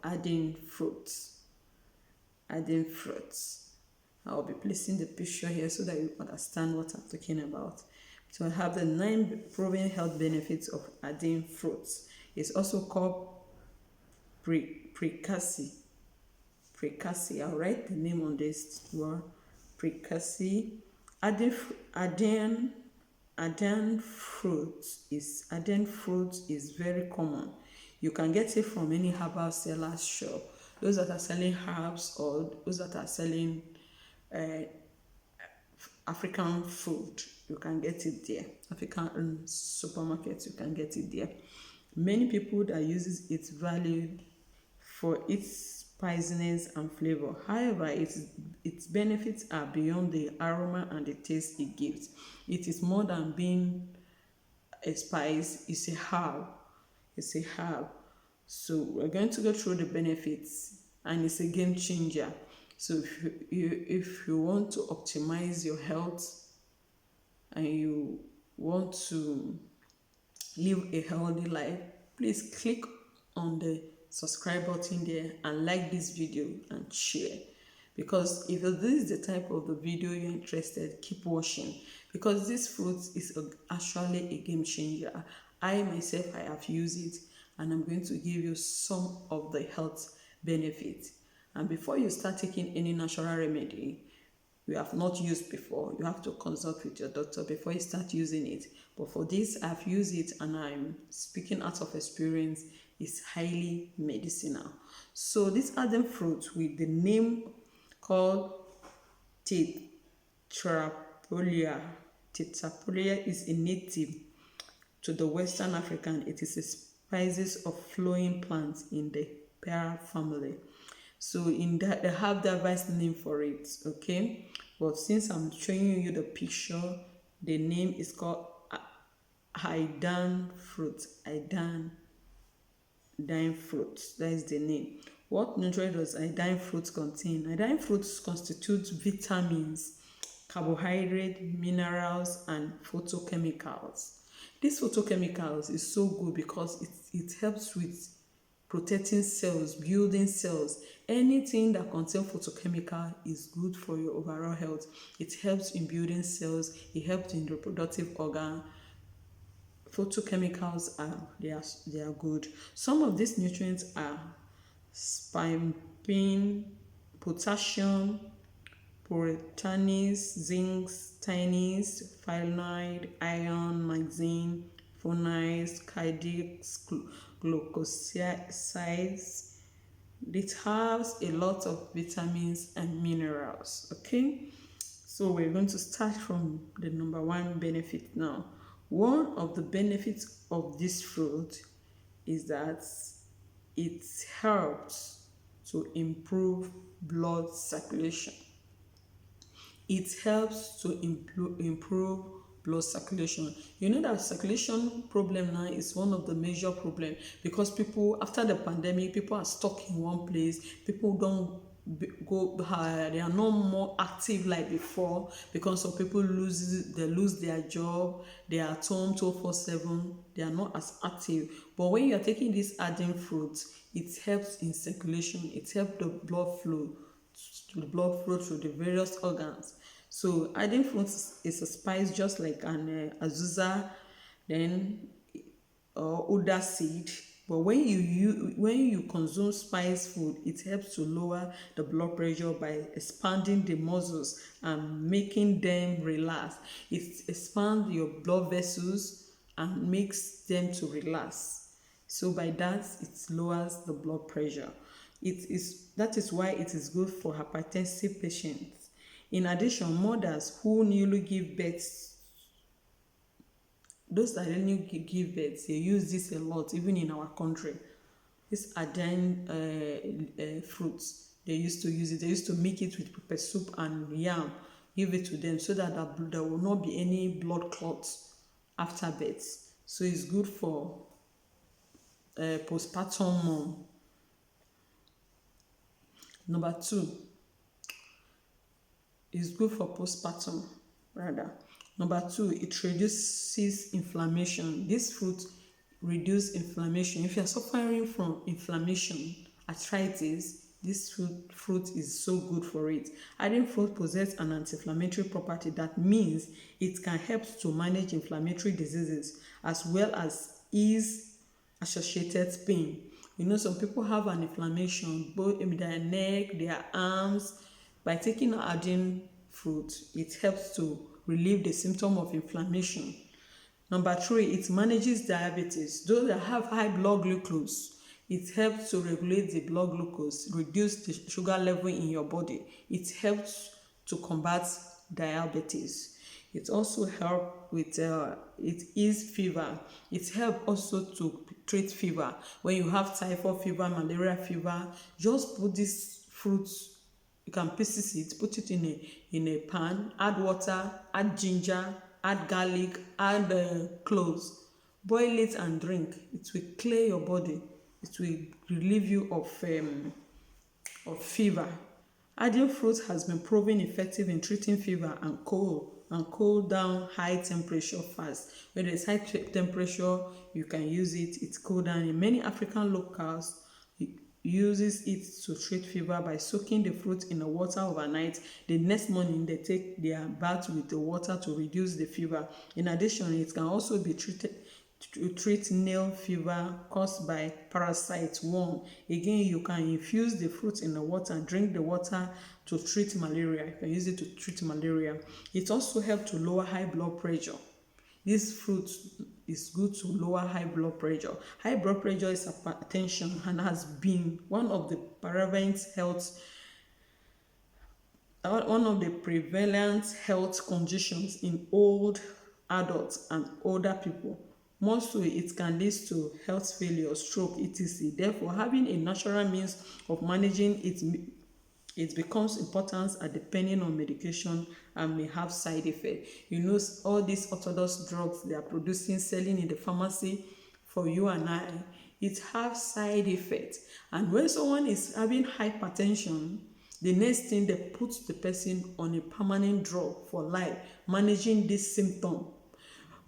Aden fruits. Aden fruits. I'll be placing the picture here so that you understand what I'm talking about. So I have the 9 proven health benefits of Aden fruits. It's also called prekese. Prekese. I'll write the name on this word. Prekese. Aden fruit is very common. You can get it from any herbal seller's shop. Those that are selling herbs or those that are selling African food, you can get it there. African supermarkets, you can get it there. Many people that uses its value for its spiciness and flavor. However, its benefits are beyond the aroma and the taste it gives. It is more than being a spice. It's a herb. It's a herb. So we're going to go through the benefits, and it's a game changer. So if you want to optimize your health and you want to live a healthy life, please click on the subscribe button there and like this video and share. Because if this is the type of the video you're interested, keep watching, because this fruit is actually a game changer. I myself, I have used it, and I'm going to give you some of the health benefits. And before you start taking any natural remedy you have not used before, you have to consult with your doctor before you start using it. But for this, I've used it and I'm speaking out of experience. It's highly medicinal. So this Aden fruit with the name called Tetrapolia. Tetrapolia is a native to the Western African. It is a species of flowering plants in the pear family. So in that, they have the advice name for it, okay? But since I'm showing you the picture, the name is called Aidan fruit. Aidan fruit. That is the name. What nutrient does Aidan fruit contain? Aidan fruits constitute vitamins, carbohydrates, minerals, and phytochemicals. These phytochemicals is so good because it helps with protecting cells, building cells. Anything that contains phytochemical is good for your overall health. It helps in building cells. It helps in reproductive organ. Phytochemicals they are good. Some of these nutrients are spimpine, potassium, proteins, zinc, tannins, flavonoid, iron, magnesium, phosphates, cardiac, glucosides. It has a lot of vitamins and minerals. Okay, so we're going to start from the number 1 benefit now. One of the benefits of this fruit is that it helps to improve blood circulation. It helps to improve blood circulation. You know that circulation problem now is one of the major problems, because people, after the pandemic, people are stuck in one place. People don't go, they are no more active like before, because some people lose their job, they are at home 24/7, they are not as active. But when you are taking this Aden fruit, it helps in circulation. It helps the blood flow through the various organs. So Aden fruit is a spice just like an azusa, then or Uda seed. But when you consume spice food, it helps to lower the blood pressure by expanding the muscles and making them relax. It expands your blood vessels and makes them to relax. So by that, it lowers the blood pressure. That is why it is good for hypertensive patients. In addition, mothers who newly give birth, those that newly give birth, they use this a lot, even in our country. These Aden fruits, they used to use it. They used to make it with pepper soup and yam, give it to them so that there will not be any blood clots after birth. So it's good for postpartum mom. Number 2, it's good for postpartum, rather. Number 2, it reduces inflammation. This fruit reduces inflammation. If you are suffering from inflammation arthritis, this fruit is so good for it. Adding fruit possesses an anti-inflammatory property. That means it can help to manage inflammatory diseases as well as ease associated pain. You know, some people have an inflammation both in their neck, their arms. By taking Aden fruit, it helps to relieve the symptom of inflammation. Number 3, it manages diabetes. Those that have high blood glucose, it helps to regulate the blood glucose, reduce the sugar level in your body. It helps to combat diabetes. It also helps with, it ease fever. It helps also to treat fever. When you have typhoid fever, malaria fever, just put this fruit, you can pieces it, put it in a pan, add water, add ginger, add garlic, add cloves, boil it and drink. It will clear your body. It will relieve you of fever. Adding fruit has been proven effective in treating fever and cool down high temperature fast. When there's high temperature, you can use it. It cool down. In many African locales, uses it to treat fever by soaking the fruit in the water overnight. The next morning, they take their bath with the water to reduce the fever. In addition, it can also be treated to treat nail fever caused by parasite worm. Again, you can infuse the fruit in the water and drink the water to treat malaria. You can use it to treat malaria. It also helps to lower high blood pressure. This fruit is good to lower high blood pressure. High blood pressure is hypertension and has been one of the prevalent health conditions in old adults and older people. Mostly, it can lead to health failure, stroke, etc. Therefore, having a natural means of managing it becomes important depending on medication and may have side effects. You know, all these orthodox drugs they are producing, selling in the pharmacy for you and I, it has side effects. And when someone is having hypertension, the next thing they put the person on a permanent drug for life, managing this symptom.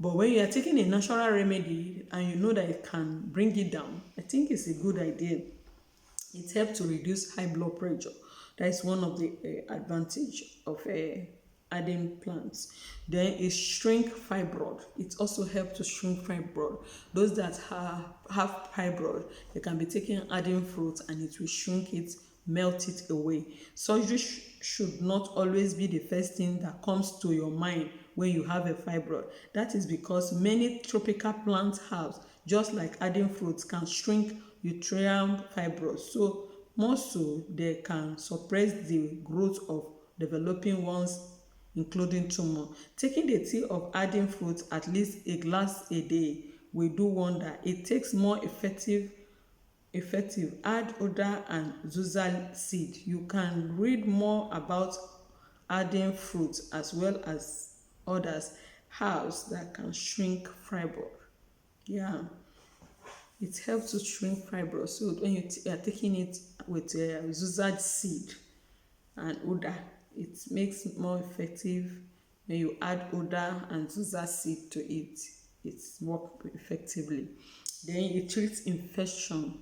But when you are taking a natural remedy and you know that it can bring it down, I think it's a good idea. It helps to reduce high blood pressure. That is one of the advantage of Aden plants. Then it shrink fibroid. It also helps to shrink fibroid. Those that have fibroid, they can be taking Aden fruit and it will shrink it, melt it away. Surgery should not always be the first thing that comes to your mind when you have a fibroid. That is because many tropical plant herbs, just like Aden fruits, can shrink uterine fibroids. So more so, they can suppress the growth of developing ones, including tumor. Taking the tea of Aden fruit at least a glass a day will do wonder. It takes more effective. Add Oda and Zuzal seed. You can read more about Aden fruit as well as others herbs that can shrink fibroid. Yeah, it helps to shrink fibroid. So when you are taking it with Zuzal seed and Oda, it makes it more effective. When you add Oda and Zuzal seed to it, it works effectively. Then it treats infection.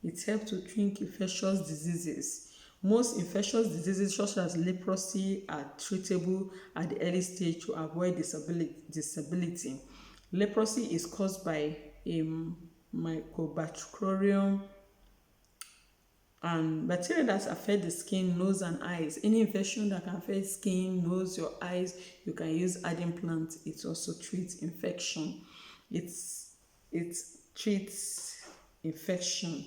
It helps to treat infectious diseases. Most infectious diseases such as leprosy are treatable at the early stage to avoid disability. Leprosy is caused by a mycobacterium and bacteria that affect the skin, nose, and eyes. Any infection that can affect skin, nose, your eyes, you can use Aden plant. It also treats infection. It treats infection.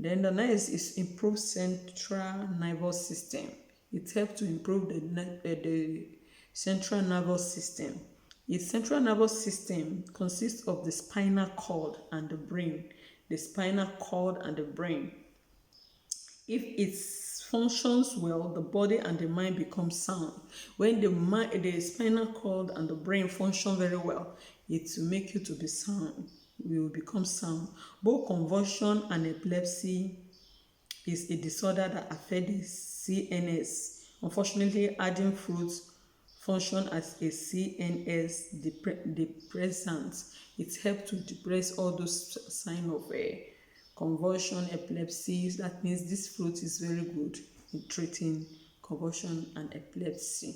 Then the next is improve central nervous system. It helps to improve the central nervous system. Its central nervous system consists of the spinal cord and the brain. The spinal cord and the brain. If it functions well, the body and the mind become sound. When the spinal cord and the brain function very well, it will make you to be sound. You will become sound. Both convulsion and epilepsy is a disorder that affects the CNS. Unfortunately, Aden fruits function as a CNS depressant. It helps to depress all those signs of convulsion, epilepsy. That means this fruit is very good in treating convulsion and epilepsy.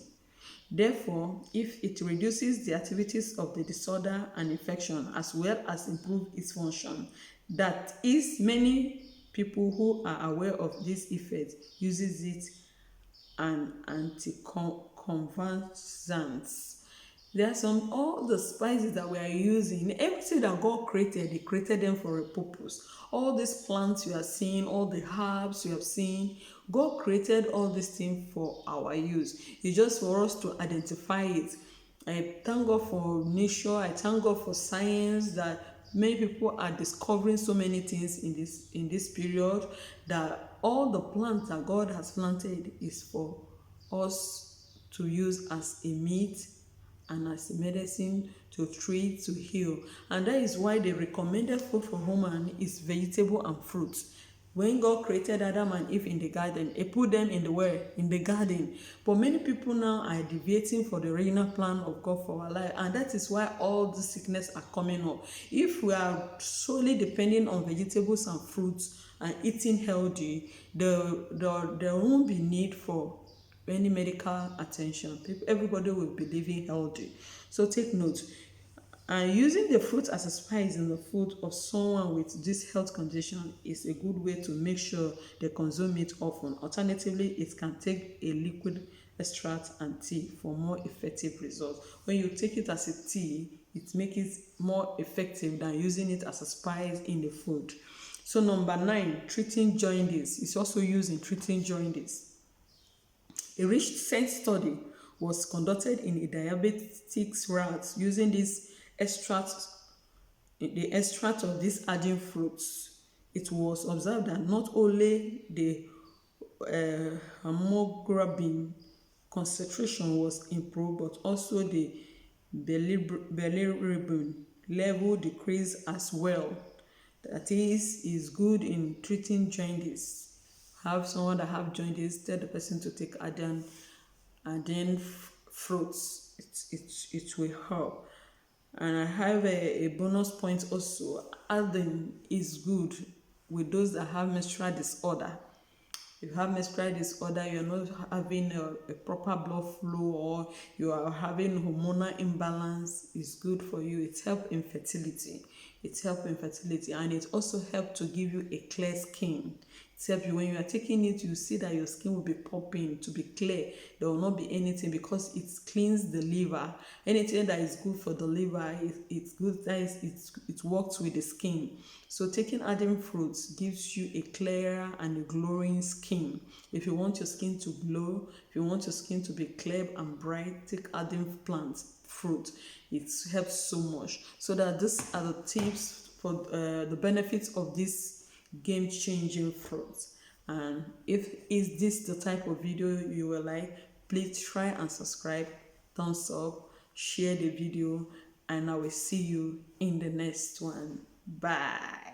Therefore, if it reduces the activities of the disorder and infection as well as improve its function, that is, many people who are aware of this effect uses it an anticonvulsants. There are all the spices that we are using, everything that God created, He created them for a purpose. All these plants you are seeing, all the herbs you have seen, God created all these things for our use. It's just for us to identify it. I thank God for nature. I thank God for science, that many people are discovering so many things in this period, that all the plants that God has planted is for us to use as a meat and as a medicine, to treat, to heal. And that is why the recommended food for human is vegetable and fruits. When God created Adam and Eve in the garden, He put them in the where? In the garden. But many people now are deviating for the original plan of God for our life, and that is why all the sickness are coming up. If we are solely depending on vegetables and fruits and eating healthy, there won't be need for any medical attention. Everybody will be living healthy. So take note. And using the fruit as a spice in the food of someone with this health condition is a good way to make sure they consume it often. Alternatively, it can take a liquid extract and tea for more effective results. When you take it as a tea, it makes it more effective than using it as a spice in the food. So number 9, treating jaundice. It's also used in treating jaundice. A recent study was conducted in a diabetic rat using this the extract of these Aden fruits. It was observed that not only the hemoglobin concentration was improved, but also the bilirubin level decreased as well. That is good in treating jaundice. Have someone that have jaundice, tell the person to take Aden fruits. It will help. And I have a bonus point also. Aden is good with those that have menstrual disorder. If you have menstrual disorder, you're not having a proper blood flow, or you are having hormonal imbalance, it's good for you. It helps infertility. And it also helps to give you a clear skin. It helps you when you are taking it, you see that your skin will be popping, to be clear. There will not be anything, because it cleans the liver. Anything that is good for the liver, it's good. That is, it works with the skin. So taking Aden fruits gives you a clearer and a glowing skin. If you want your skin to glow, if you want your skin to be clear and bright, take Aden fruit. It helps so much. So that these are the tips for the benefits of this game-changing fruit. And if is this the type of video you will like, please try and subscribe, thumbs up, share the video, and I will see you in the next one. Bye.